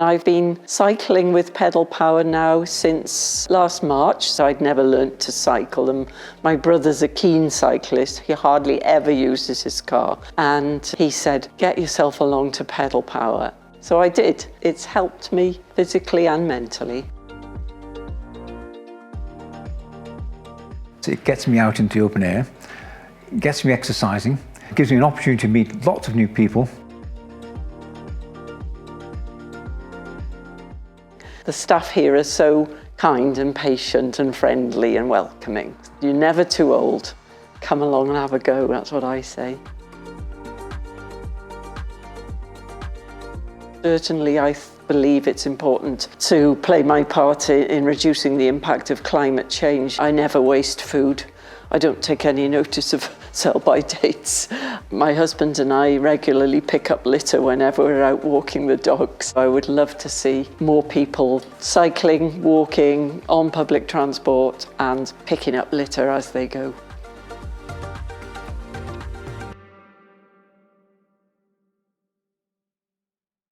I've been cycling with Pedal Power now since last March, so I'd never learnt to cycle. And my brother's a keen cyclist. He hardly ever uses his car. And he said, get yourself along to Pedal Power. So I did. It's helped me physically and mentally. It gets me out into the open air, gets me exercising, it gives me an opportunity to meet lots of new people. The staff here are so kind and patient and friendly and welcoming. You're never too old. Come along and have a go, that's what I say. Certainly, I believe it's important to play my part in reducing the impact of climate change. I never waste food. I don't take any notice of sell-by dates. My husband and I regularly pick up litter whenever we're out walking the dogs. I would love to see more people cycling, walking, on public transport and picking up litter as they go.